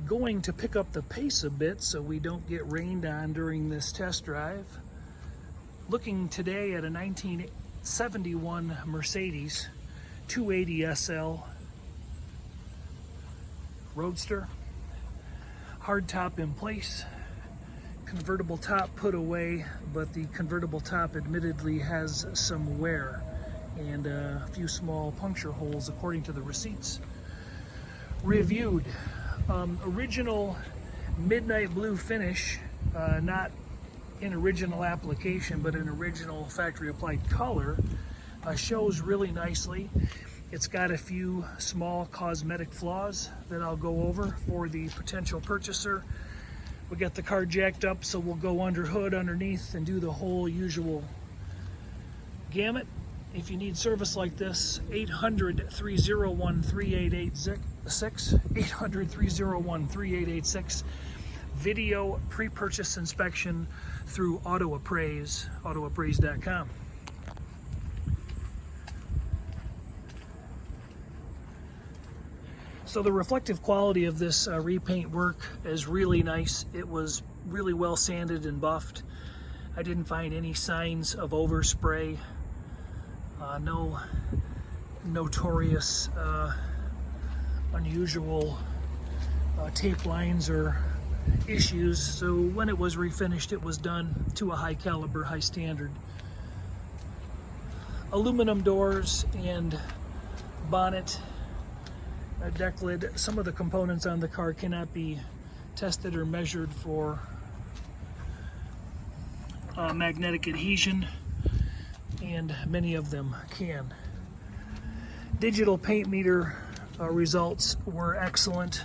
going to pick up the pace a bit so we don't get rained on during this test drive. Looking today at a 1971 Mercedes 280 SL Roadster. Hardtop in place, convertible top put away, but the convertible top admittedly has some wear and a few small puncture holes according to the receipts. Reviewed. Original midnight blue finish, not in original application but in original factory applied color, shows really nicely. It's got a few small cosmetic flaws that I'll go over for the potential purchaser. We got the car jacked up, so we'll go under hood, underneath, and do the whole usual gamut. If you need service like this, 800-301-3886, 800-301-3886. Video pre-purchase inspection through autoappraise.com. So the reflective quality of this repaint work is really nice. It was really well sanded and buffed. I didn't find any signs of overspray. No notorious unusual tape lines or issues. So when it was refinished, it was done to a high caliber, high standard. Aluminum doors and bonnet, deck lid. Some of the components on the car cannot be tested or measured for magnetic adhesion, and many of them can. Digital paint meter results were excellent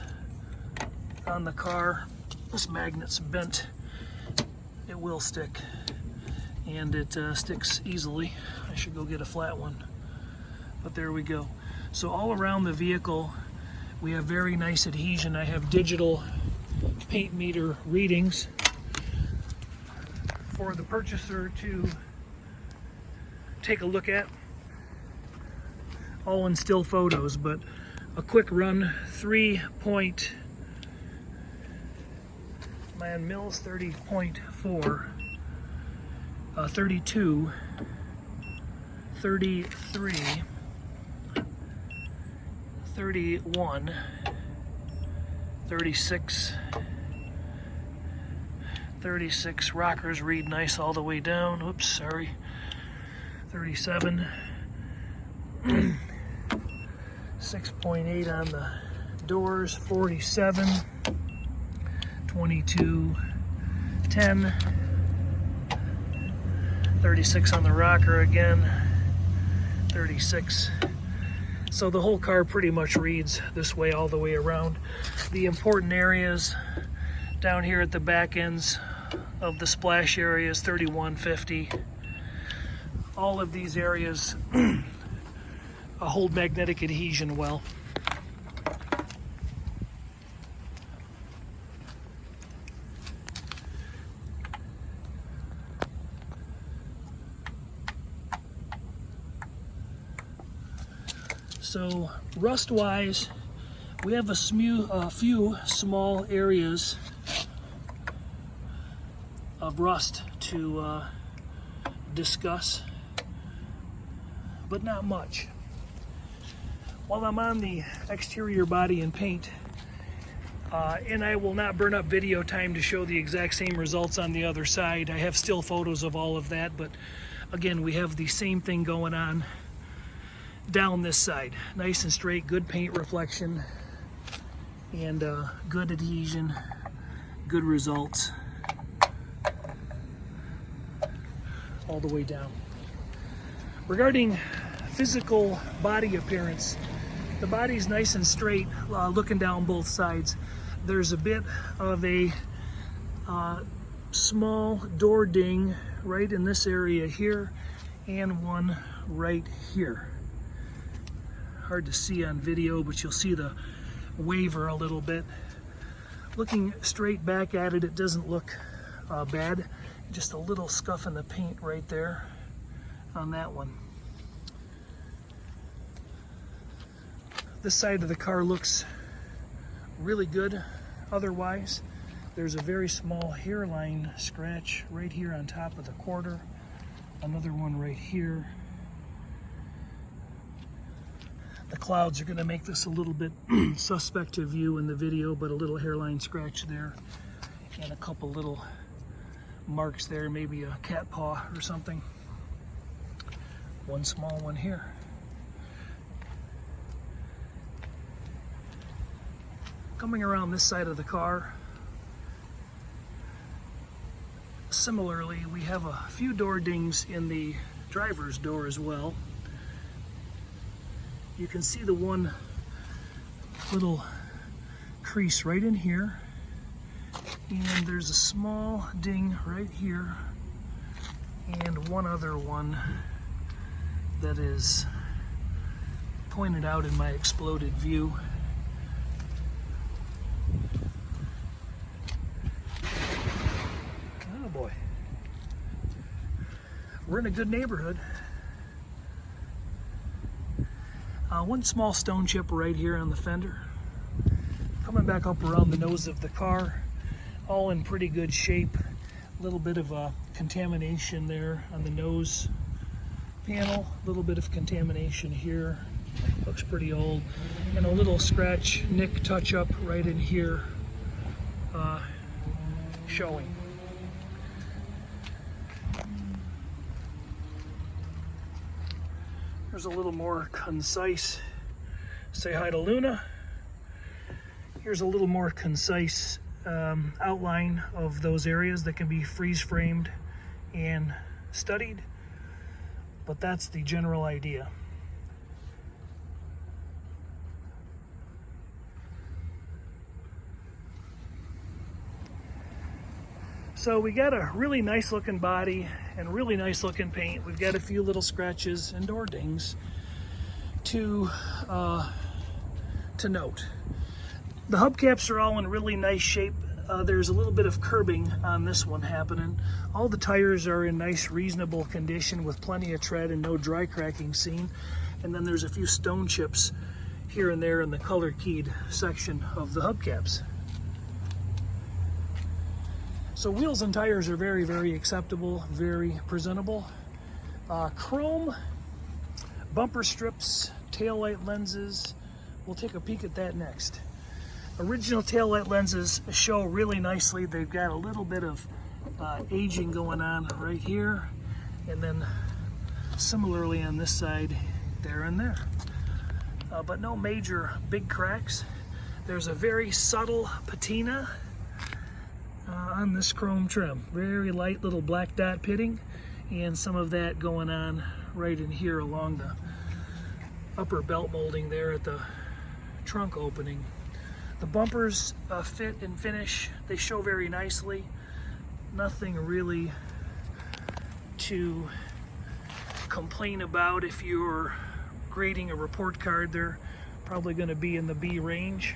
on the car. This magnet's bent. It will stick, and it sticks easily. I should go get a flat one, but there we go. So all around the vehicle we have very nice adhesion. I have digital paint meter readings for the purchaser to take a look at, all in still photos, but a quick run. 30.4, 32, 33, 31, 36, 36. Rockers read nice all the way down. Oops, sorry. 37. 6.8 on the doors. 47. 22. 10. 36 on the rocker again. 36. So the whole car pretty much reads this way all the way around. The important areas down here at the back ends of the splash areas, 3150. All of these areas hold magnetic adhesion well. So rust-wise, we have a few small areas of rust to discuss, but not much. While I'm on the exterior body and paint, and I will not burn up video time to show the exact same results on the other side. I have still photos of all of that, but again, we have the same thing going on down this side. Nice and straight, good paint reflection, and good adhesion, good results all the way down. Regarding physical body appearance, the body's nice and straight, looking down both sides. There's a bit of a small door ding right in this area here, and one right here. Hard to see on video, but you'll see the waver a little bit. Looking straight back at it, it doesn't look bad. Just a little scuff in the paint right there on that one. This side of the car looks really good. otherwise. There's a very small hairline scratch right here on top of the quarter. Another one right here. The clouds are going to make this a little bit suspect to view in the video, but a little hairline scratch there and a couple little marks there, maybe a cat paw or something. One small one here. Coming around this side of the car, similarly, we have a few door dings in the driver's door as well. You can see the one little crease right in here, and there's a small ding right here, and one other one that is pointed out in my exploded view. Oh boy. We're in a good neighborhood. One small stone chip right here on the fender. Coming back up around the nose of the car, all in pretty good shape. A little bit of contamination there on the nose panel, a little bit of contamination here, looks pretty old, and a little scratch nick touch up right in here showing. Here's a little more concise, say hi to Luna. Here's a little more concise outline of those areas that can be freeze framed and studied, but that's the general idea. So we got a really nice looking body and really nice looking paint. We've got a few little scratches and door dings to note. The hubcaps are all in really nice shape. There's a little bit of curbing on this one happening. All the tires are in nice, reasonable condition with plenty of tread and no dry cracking seen. And then there's a few stone chips here and there in the color keyed section of the hubcaps. So wheels and tires are very, very acceptable, very presentable. Chrome, bumper strips, taillight lenses. We'll take a peek at that next. Original taillight lenses show really nicely. They've got a little bit of aging going on right here, and then similarly on this side, there and there. But no major big cracks. There's a very subtle patina on this chrome trim. Very light little black dot pitting, and some of that going on right in here along the upper belt molding there at the trunk opening. The bumpers fit and finish. They show very nicely. Nothing really to complain about. If you're grading a report card, they're probably going to be in the B range.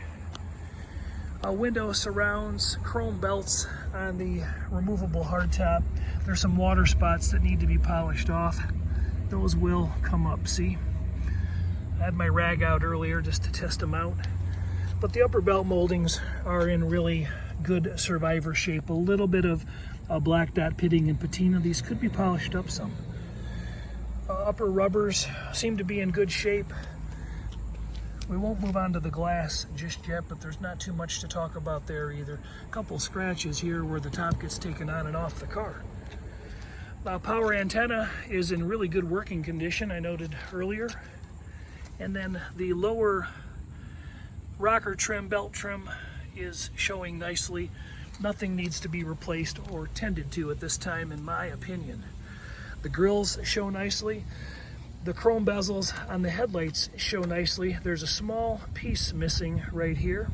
Window surrounds, chrome belts on the removable hardtop. There's some water spots that need to be polished off. Those will come up, see? I had my rag out earlier just to test them out. But the upper belt moldings are in really good survivor shape. A little bit of black dot pitting and patina. These could be polished up some. Upper rubbers seem to be in good shape. We won't move on to the glass just yet, but there's not too much to talk about there either. A couple scratches here where the top gets taken on and off the car. Power antenna is in really good working condition, I noted earlier. And then the lower rocker trim, belt trim is showing nicely. Nothing needs to be replaced or tended to at this time, in my opinion. The grills show nicely. The chrome bezels on the headlights show nicely. There's a small piece missing right here,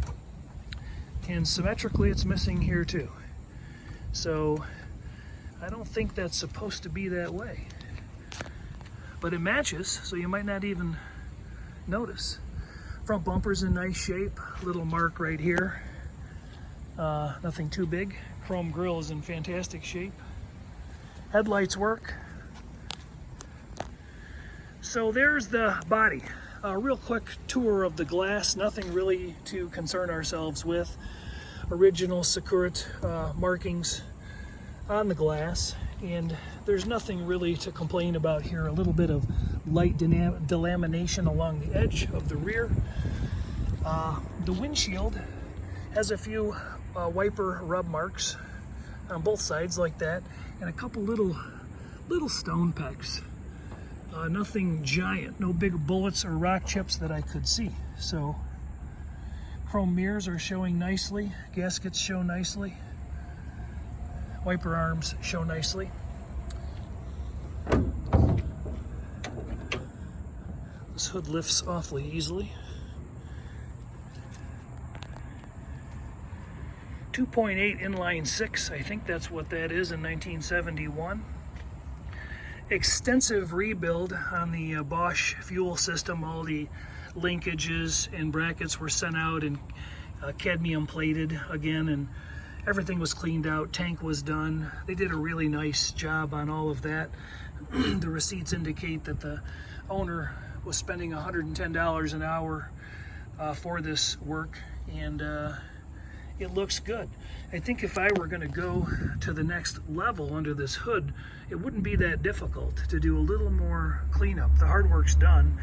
and symmetrically it's missing here too. So I don't think that's supposed to be that way, but it matches, so you might not even notice. Front bumper's in nice shape. Little mark right here. Nothing too big. Chrome grille is in fantastic shape. Headlights work. So there's the body. A real quick tour of the glass. Nothing really to concern ourselves with. original Sakurat markings on the glass, and there's nothing really to complain about here. A little bit of light delamination along the edge of the rear. The windshield has a few wiper rub marks on both sides like that, and a couple little stone pecks. Nothing giant, no big bullets or rock chips that I could see. So chrome mirrors are showing nicely, gaskets show nicely, wiper arms show nicely. This hood lifts awfully easily. 2.8 inline six, I think that's what that is in 1971. Extensive rebuild on the Bosch fuel system. All the linkages and brackets were sent out and cadmium plated again, and everything was cleaned out. Tank was done. They did a really nice job on all of that. The receipts indicate that the owner was spending $110 an hour for this work, and it looks good. I think if I were going to go to the next level under this hood, it wouldn't be that difficult to do a little more cleanup. The hard work's done.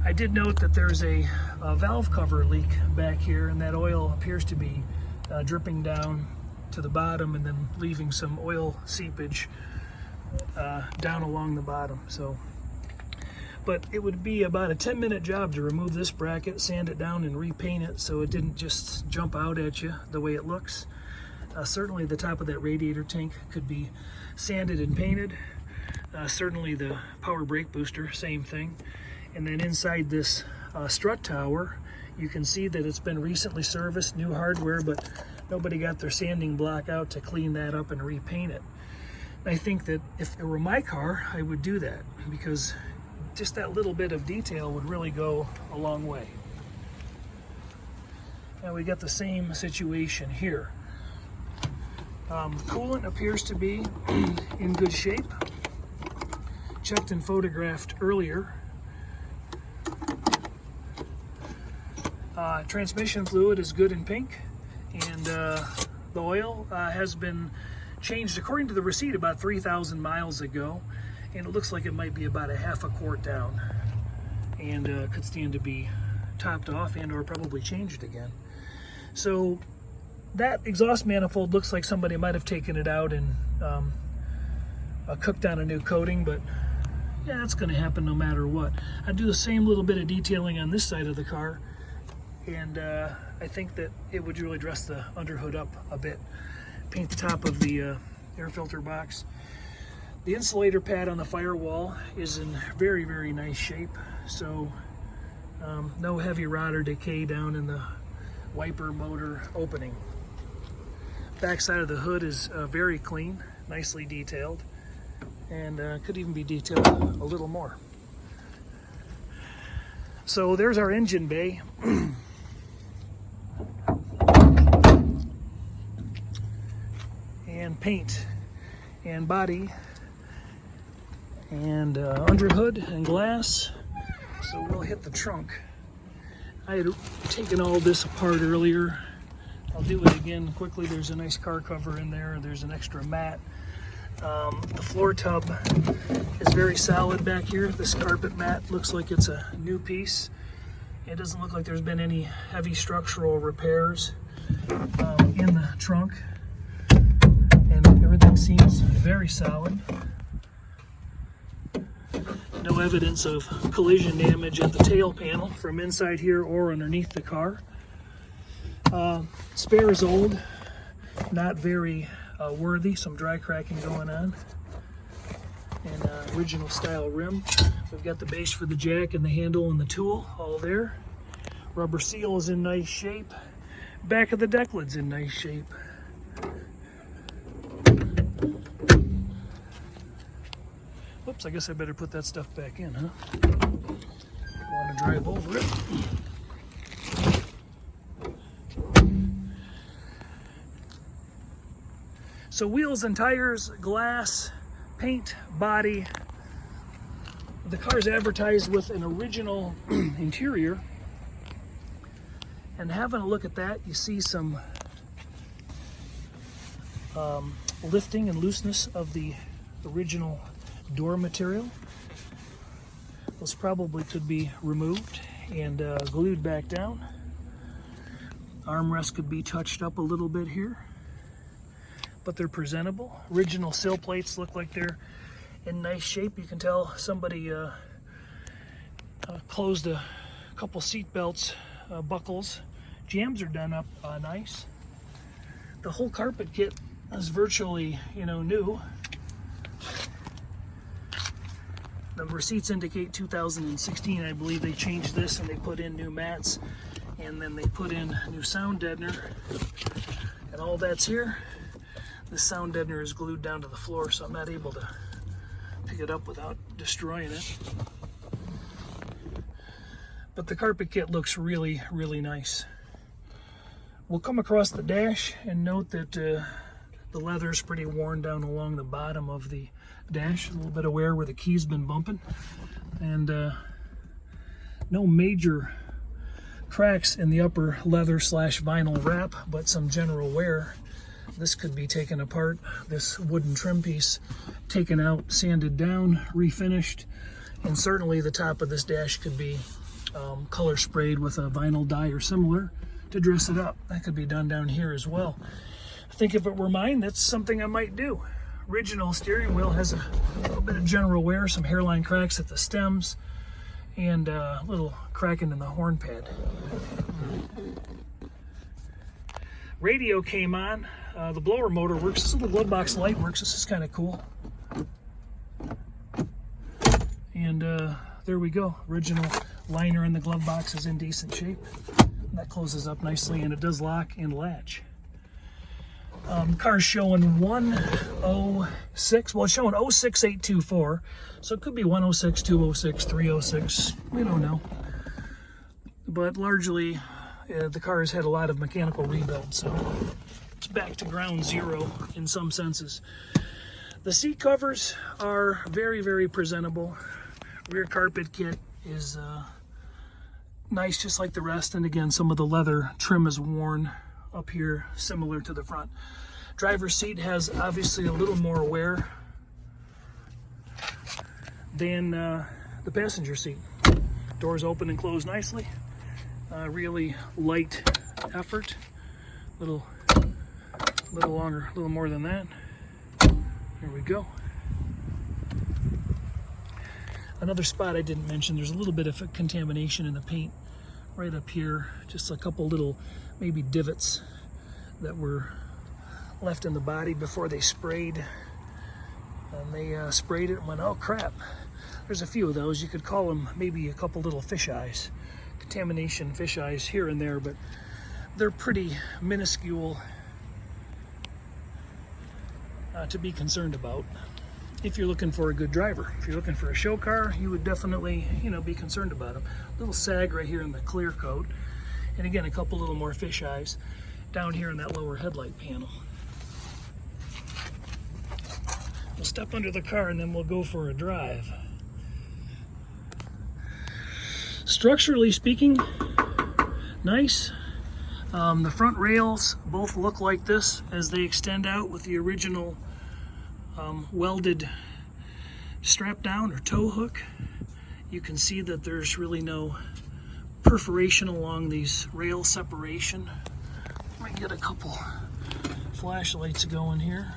I did note that there's a valve cover leak back here, and that oil appears to be dripping down to the bottom and then leaving some oil seepage down along the bottom. But it would be about a 10-minute job to remove this bracket, sand it down, and repaint it so it didn't just jump out at you the way it looks. Certainly the top of that radiator tank could be sanded and painted. Certainly the power brake booster, same thing. And then inside this strut tower, you can see that it's been recently serviced, new hardware, but nobody got their sanding block out to clean that up and repaint it. I think that if it were my car, I would do that, because just that little bit of detail would really go a long way. Now we got the same situation here. Coolant appears to be in good shape. Checked and photographed earlier. Transmission fluid is good in pink, and the oil has been changed according to the receipt about 3,000 miles ago, and it looks like it might be about a half a quart down, and could stand to be topped off and or probably changed again. So that exhaust manifold looks like somebody might have taken it out and cooked on a new coating, but yeah, that's going to happen no matter what. I do the same little bit of detailing on this side of the car, and I think that it would really dress the underhood up a bit. Paint the top of the air filter box. The insulator pad on the firewall is in very, very nice shape, so no heavy rot or decay down in the wiper motor opening. Back side of the hood is very clean, nicely detailed, and could even be detailed a little more. So there's our engine bay. And paint and body and underhood and glass. So we'll hit the trunk. I had taken all this apart earlier. I'll do it again quickly. There's a nice car cover in there. There's an extra mat. The floor tub is very solid back here. This carpet mat looks like it's a new piece. It doesn't look like there's been any heavy structural repairs in the trunk. And everything seems very solid. No evidence of collision damage at the tail panel from inside here or underneath the car. Spare is old, not very worthy, some dry cracking going on. And original style rim. We've got the base for the jack and the handle and the tool all there. Rubber seal is in nice shape. Back of the deck lid's in nice shape. Whoops, I guess I better put that stuff back in, huh? Want to drive over it. So wheels and tires, glass, paint, body. The car's advertised with an original interior. And having a look at that, you see some lifting and looseness of the original door material. Those probably could be removed and glued back down. Armrest could be touched up a little bit here, but they're presentable. Original sill plates look like they're in nice shape. You can tell somebody closed a couple seat belts, buckles. Jambs are done up nice. The whole carpet kit is virtually, new. The receipts indicate 2016. I believe they changed this and they put in new mats, and then they put in new sound deadener, and all that's here. This sound deadener is glued down to the floor, so I'm not able to pick it up without destroying it. But the carpet kit looks really, really nice. We'll come across the dash and note that the leather is pretty worn down along the bottom of the dash. A little bit of wear where the key's been bumping. And no major cracks in the upper leather / vinyl wrap, but some general wear. This could be taken apart. This wooden trim piece taken out, sanded down, refinished. And certainly the top of this dash could be color sprayed with a vinyl dye or similar to dress it up. That could be done down here as well. I think if it were mine, that's something I might do. Original steering wheel has a little bit of general wear, some hairline cracks at the stems, and a little cracking in the horn pad. Radio came on. The blower motor works. This little glove box light works. This is kind of cool. And there we go. Original liner in the glove box is in decent shape. And that closes up nicely, and it does lock and latch. Car's showing 106. Well, it's showing 06824, so it could be 106, 206, 306. We don't know. But largely, the car has had a lot of mechanical rebuild, so it's back to ground zero in some senses. The seat covers are very, very presentable. Rear carpet kit is nice, just like the rest. And again, some of the leather trim is worn up here, similar to the front. Driver's seat has obviously a little more wear than the passenger seat. Doors open and close nicely. Really light effort. Little longer, a little more than that. There we go. Another spot I didn't mention, there's a little bit of contamination in the paint right up here. Just a couple little maybe divots that were left in the body before they sprayed. And they sprayed it and went, oh crap. There's a few of those. You could call them maybe a couple little fish eyes. Contamination fish eyes here and there, but they're pretty minuscule to be concerned about. If you're looking for a good driver, if you're looking for a show car, you would definitely, be concerned about them. A little sag right here in the clear coat, and again, a couple little more fish eyes down here in that lower headlight panel. We'll step under the car and then we'll go for a drive. Structurally speaking, nice. The front rails both look like this as they extend out with the original welded strap down or tow hook. You can see that there's really no perforation along these rail separation. Might get a couple flashlights going here.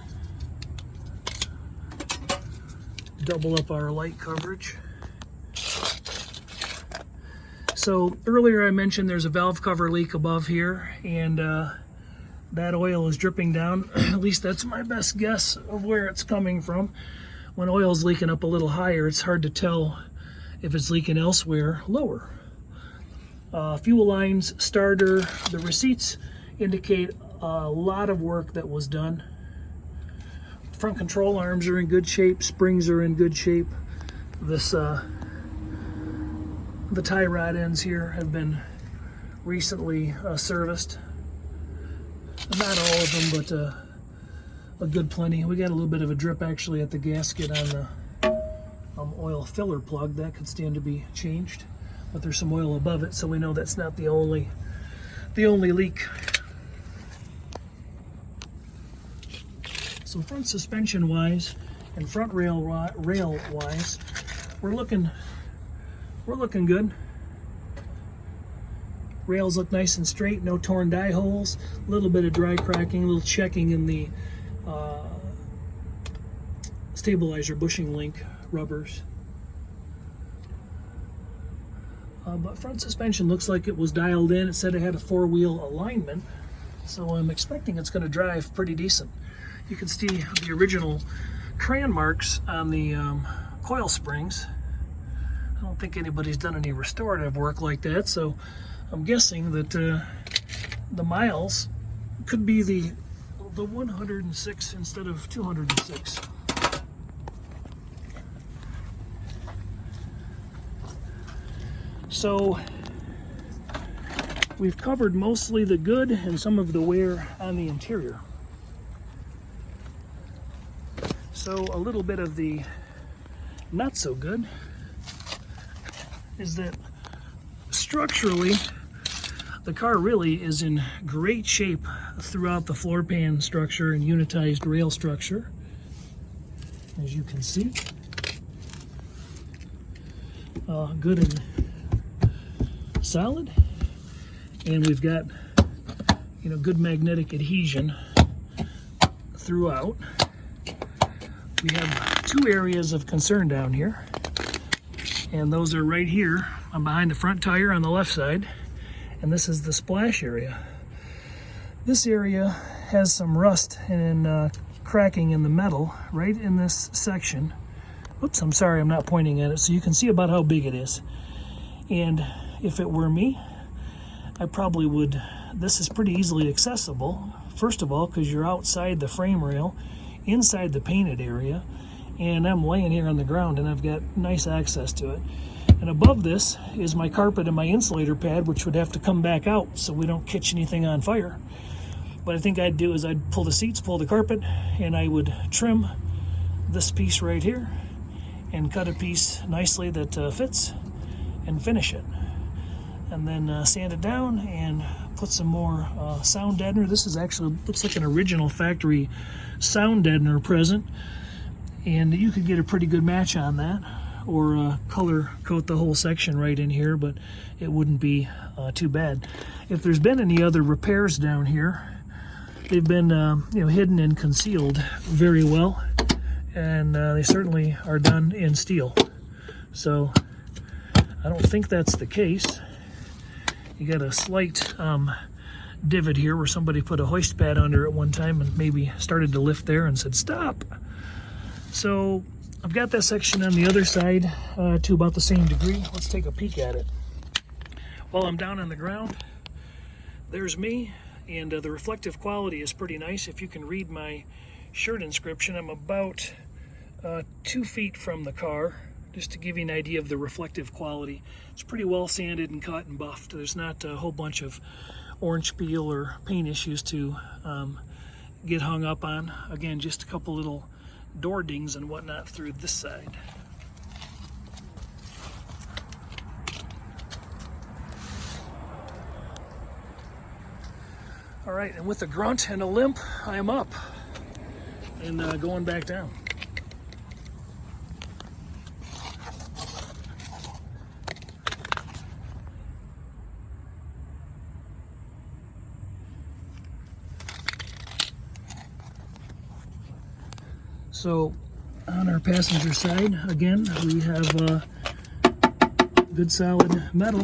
Double up our light coverage. So earlier I mentioned there's a valve cover leak above here, and that oil is dripping down. At least that's my best guess of where it's coming from. When oil's leaking up a little higher, it's hard to tell if it's leaking elsewhere lower. Fuel lines, starter, the receipts indicate a lot of work that was done. Front control arms are in good shape, springs are in good shape. This the tie rod ends here have been recently serviced. Not all of them, but a good plenty. We got a little bit of a drip actually at the gasket on the oil filler plug. That could stand to be changed, but there's some oil above it, so we know that's not the only leak. So front suspension wise and front rail wise, we're looking good. Rails look nice and straight, no torn die holes, a little bit of dry cracking, a little checking in the stabilizer bushing link rubbers. But front suspension looks like it was dialed in. It said it had a 4-wheel alignment, so I'm expecting it's going to drive pretty decent. You can see the original crayon marks on the coil springs. I don't think anybody's done any restorative work like that, so I'm guessing that the miles could be the 106 instead of 206. So we've covered mostly the good and some of the wear on the interior. So a little bit of the not so good is that structurally the car really is in great shape throughout the floor pan structure and unitized rail structure, as you can see. Good and solid, and we've got good magnetic adhesion throughout. We have 2 areas of concern down here, and those are right here behind the front tire on the left side, and this is the splash area. This area has some rust and cracking in the metal right in this section. Oops, I'm sorry, I'm not pointing at it, so you can see about how big it is. And if it were me, I probably would, this is pretty easily accessible. First of all, because you're outside the frame rail, inside the painted area, and I'm laying here on the ground and I've got nice access to it. And above this is my carpet and my insulator pad, which would have to come back out so we don't catch anything on fire. What I think I'd do is I'd pull the seats, pull the carpet, and I would trim this piece right here and cut a piece nicely that fits and finish it. And then sand it down and put some more sound deadener. This is actually, looks like an original factory sound deadener present, and you could get a pretty good match on that, or color coat the whole section right in here, but it wouldn't be too bad. If there's been any other repairs down here, they've been hidden and concealed very well, and they certainly are done in steel. So I don't think that's the case. You got a slight divot here where somebody put a hoist pad under it one time and maybe started to lift there and said stop. So I've got that section on the other side to about the same degree. Let's take a peek at it. While I'm down on the ground, there's me, and the reflective quality is pretty nice. If you can read my shirt inscription, I'm about 2 feet from the car, just to give you an idea of the reflective quality. It's pretty well sanded and cut and buffed. There's not a whole bunch of orange peel or paint issues to get hung up on. Again, just a couple little door dings and whatnot through this side. All right, and with a grunt and a limp, I am up and going back down. So on our passenger side, again, we have good solid metal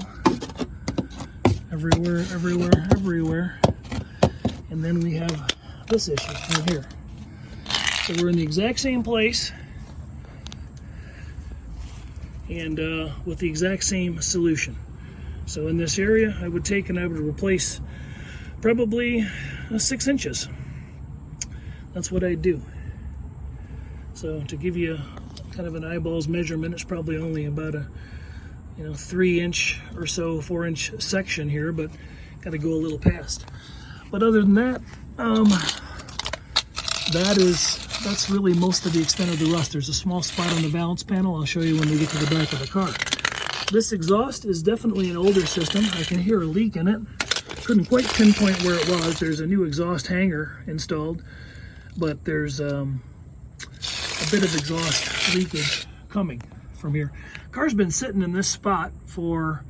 everywhere. And then we have this issue right here. So we're in the exact same place and with the exact same solution. So in this area, I would take and I would replace probably 6 inches. That's what I'd do. So to give you kind of an eyeballs measurement, it's probably only about a 3-inch or so, 4-inch section here, but got to go a little past. But other than that, that's really most of the extent of the rust. There's a small spot on the balance panel. I'll show you when we get to the back of the car. This exhaust is definitely an older system. I can hear a leak in it. Couldn't quite pinpoint where it was. There's a new exhaust hanger installed. but there's a bit of exhaust leakage coming from here. Car's been sitting in this spot for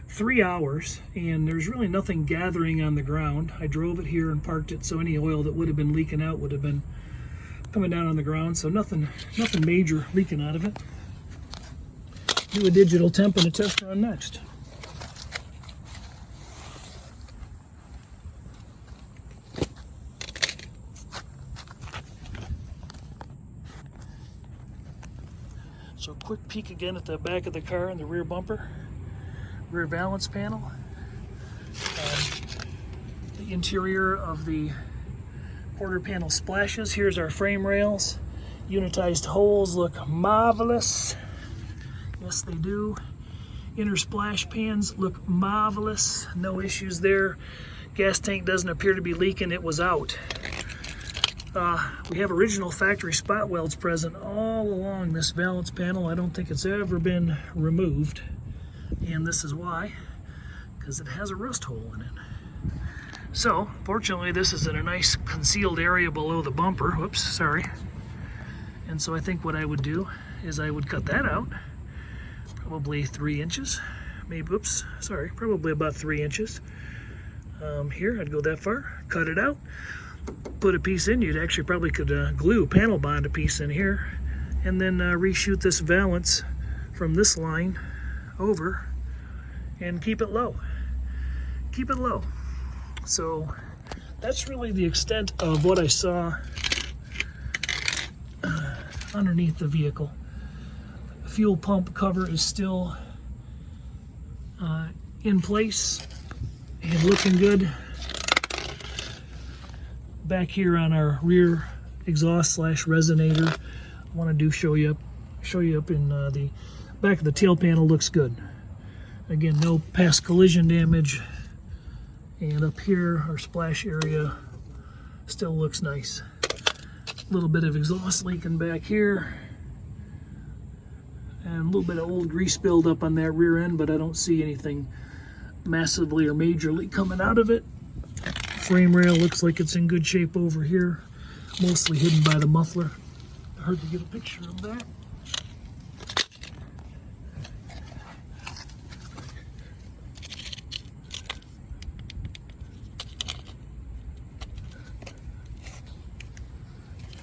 3 hours, and there's really nothing gathering on the ground. I drove it here and parked it, so any oil that would have been leaking out would have been coming down on the ground, so nothing major leaking out of it. Do a digital temp and a test run next. So quick peek again at the back of the car and the rear bumper, rear balance panel, the interior of the quarter panel splashes. Here's our frame rails. Unitized holes look marvelous. Yes, they do. Inner splash pans look marvelous. No issues there. Gas tank doesn't appear to be leaking. It was out. We have original factory spot welds present all along this balance panel. I don't think it's ever been removed. And this is why, because it has a rust hole in it. So, fortunately, this is in a nice concealed area below the bumper. Whoops, sorry. And so I think what I would do is I would cut that out. Probably 3 inches. Maybe, oops, sorry, probably about 3 inches. Here, I'd go that far, cut it out. Put a piece in. You'd actually probably could glue, panel bond a piece in here, and then reshoot this valance from this line over and keep it low. Keep it low. So that's really the extent of what I saw underneath the vehicle. The fuel pump cover is still in place and looking good. Back here on our rear exhaust slash resonator, I want to show you up in the back of the tail panel. Looks good. Again, no past collision damage, and up here our splash area still looks nice. A little bit of exhaust leaking back here, and a little bit of old grease buildup on that rear end, but I don't see anything massively or majorly coming out of it. Frame rail looks like it's in good shape over here, mostly hidden by the muffler. Hard to get a picture of that.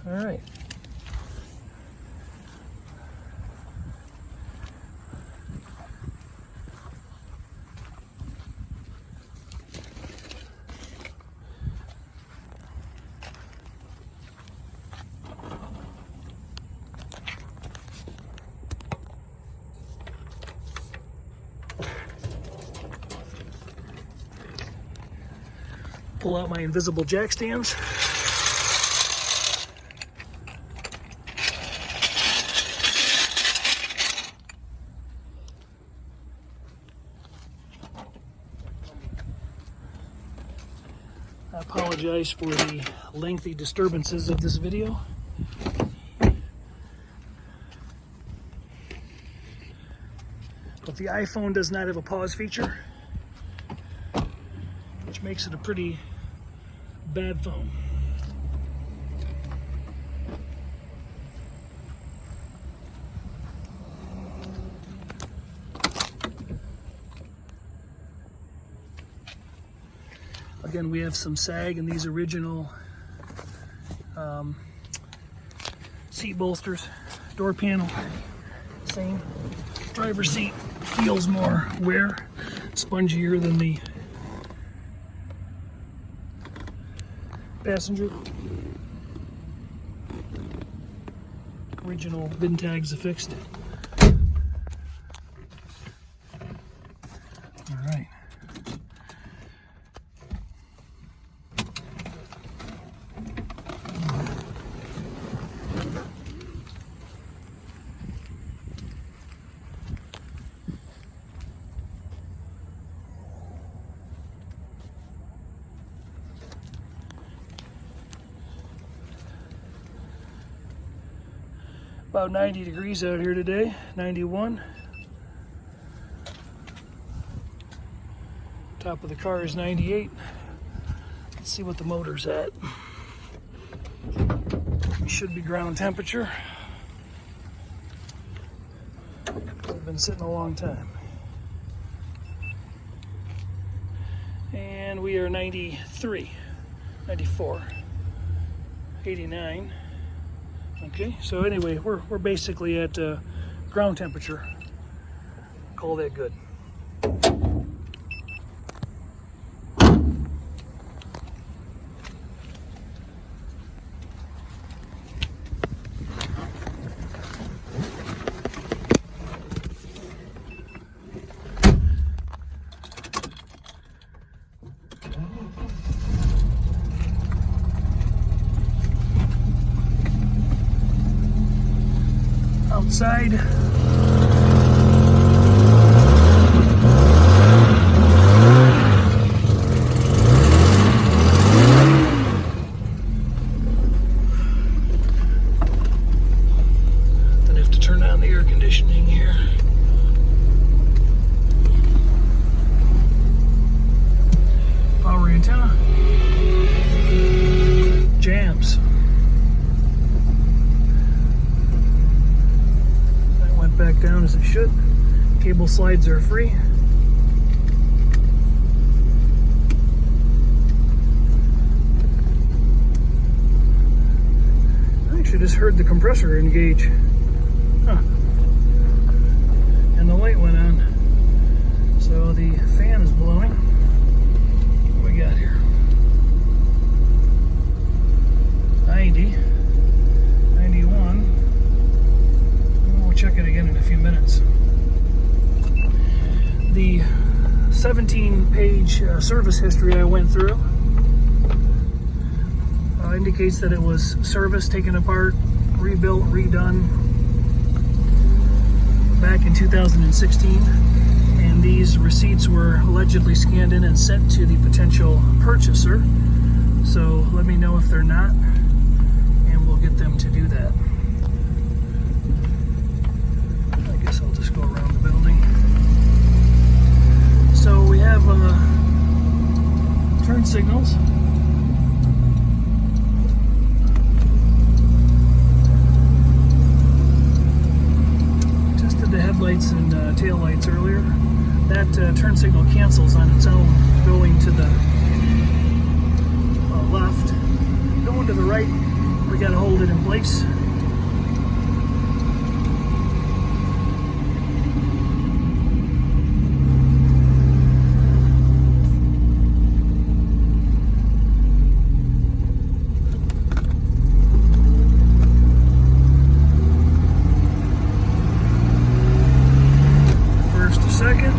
All right. Pull out my invisible jack stands. I apologize for the lengthy disturbances of this video. But the iPhone does not have a pause feature, which makes it a pretty bad phone. Again, we have some sag in these original seat bolsters. Door panel, same. Driver's seat feels more wear, spongier than the passenger. Original VIN tags affixed. All right. About 90 degrees out here today, 91. Top of the car is 98. Let's see what the motor's at. Should be ground temperature. It's been sitting a long time. And we are 93, 94, 89. Okay, so anyway, we're basically at ground temperature. Call that good. Outside, then have to turn on the air conditioning here. Power antenna, jams. Back down as it should. Cable slides are free. I actually just heard the compressor engage. Huh. And the light went on. So the fan is blowing. What we got here? 90, 91. Check it again in a few minutes. The 17-page service history I went through indicates that it was serviced, taken apart, rebuilt, redone back in 2016, and these receipts were allegedly scanned in and sent to the potential purchaser. So let me know if they're not, and we'll get them to do that. I'll just go around the building. So we have turn signals. Tested the headlights and tail lights earlier. That turn signal cancels on its own, going to the left. Going to the right, we got to hold it in place. Second.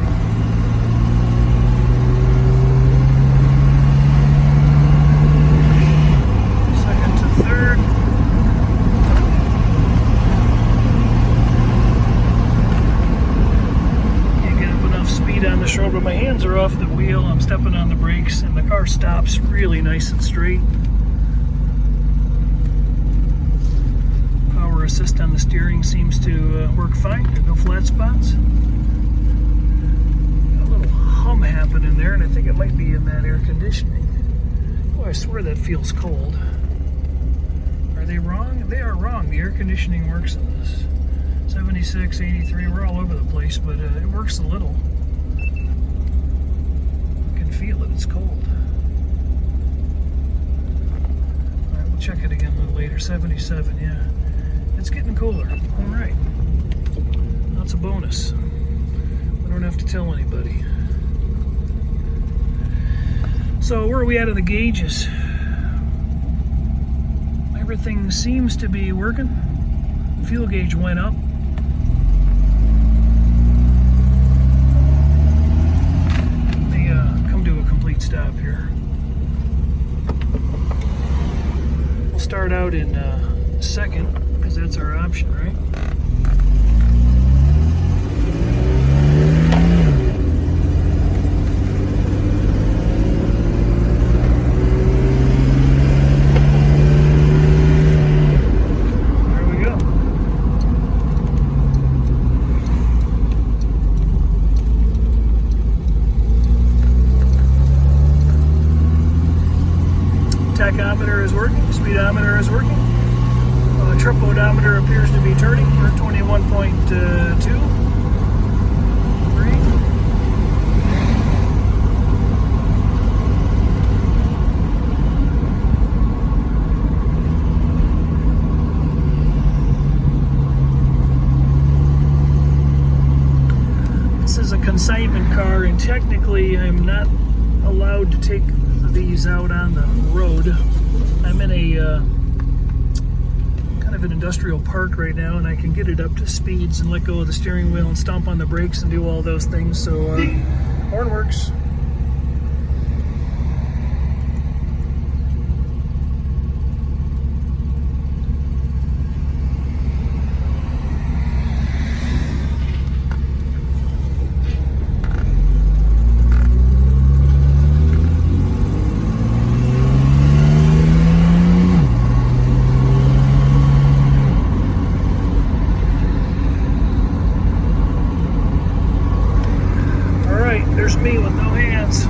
Second to third. Can't get up enough speed on this road, but my hands are off the wheel. I'm stepping on the brakes, and the car stops really nice and straight. Power assist on the steering seems to work fine. No flat spots. Hum happening there, and I think it might be in that air conditioning. Oh, I swear that feels cold. Are they wrong? They are wrong. The air conditioning works in this. 76, 83, we're all over the place, but it works a little. I can feel it, it's cold. Alright, we'll check it again a little later. 77, yeah. It's getting cooler. Alright. That's a bonus. We don't have to tell anybody. So where are we at on the gauges? Everything seems to be working. Fuel gauge went up. Let me come to a complete stop here. We'll start out in second, because that's our option, right? Tachometer meter is working, speedometer is working. Trip odometer appears to be turning. We're at 21.2. This is a consignment car, and technically I'm not allowed to take these out on the road. I'm in a kind of an industrial park right now, and I can get it up to speeds and let go of the steering wheel and stomp on the brakes and do all those things. So horn works. There's me with no hands.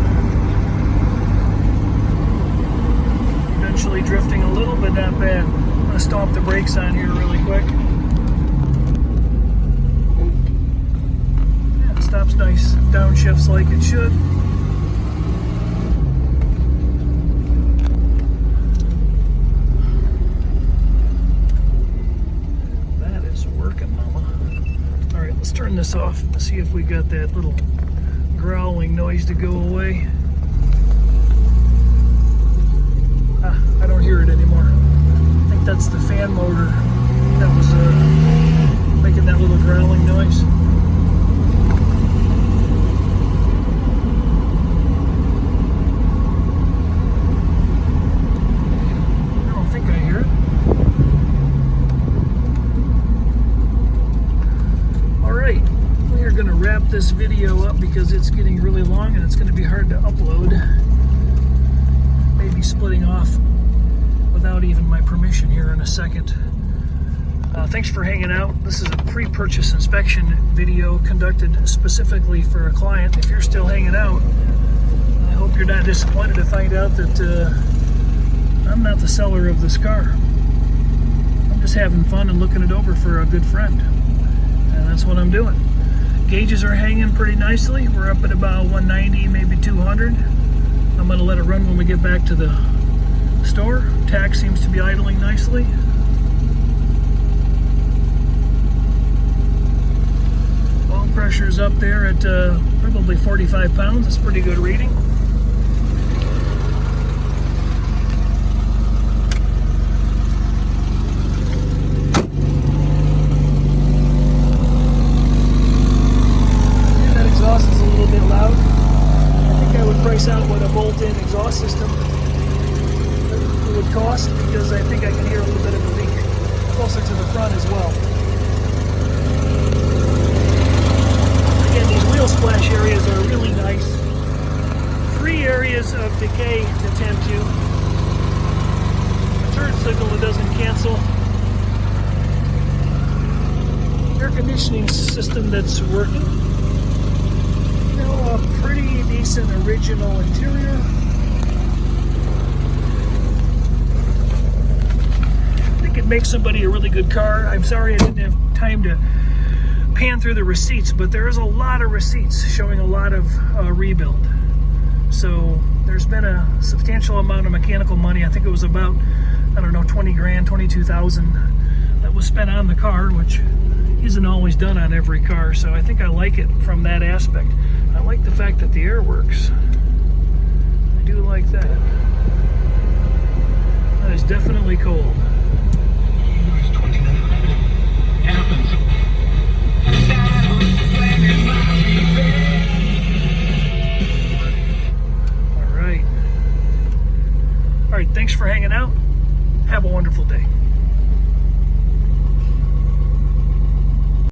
Eventually drifting a little, but not bad. I'm gonna stomp the brakes on here really quick. Yeah, it stops nice. Downshifts like it should. That is working, mama. All right, let's turn this off and see if we got that little growling noise to go away. I don't hear it anymore. I think that's the fan motor that was making that little growling noise. I don't think I hear it. All right. We're going to wrap this video up because it's getting really long and it's going to be hard to upload. Maybe splitting off without even my permission here in a second. Thanks for hanging out. This is a pre-purchase inspection video conducted specifically for a client. If you're still hanging out, I hope you're not disappointed to find out that I'm not the seller of this car. I'm just having fun and looking it over for a good friend. And that's what I'm doing. Gauges are hanging pretty nicely. We're up at about 190, maybe 200. I'm going to let it run when we get back to the store. Tach seems to be idling nicely. Oil pressure is up there at probably 45 pounds. That's pretty good reading. Price out what a bolt-in exhaust system would cost, because I think I can hear a little bit of a leak closer to the front as well. Again, these wheel splash areas are really nice. 3 areas of decay to tend to. A turn signal that doesn't cancel. Air conditioning system that's working. A pretty decent original interior. I think it makes somebody a really good car. I'm sorry I didn't have time to pan through the receipts, but there is a lot of receipts showing a lot of rebuild. So there's been a substantial amount of mechanical money. I think it was about, I don't know, 20 grand, 22,000 that was spent on the car, which isn't always done on every car. So I think I like it from that aspect. I like the fact that the air works. I do like that. That is definitely cold. All right. Thanks for hanging out. Have a wonderful day.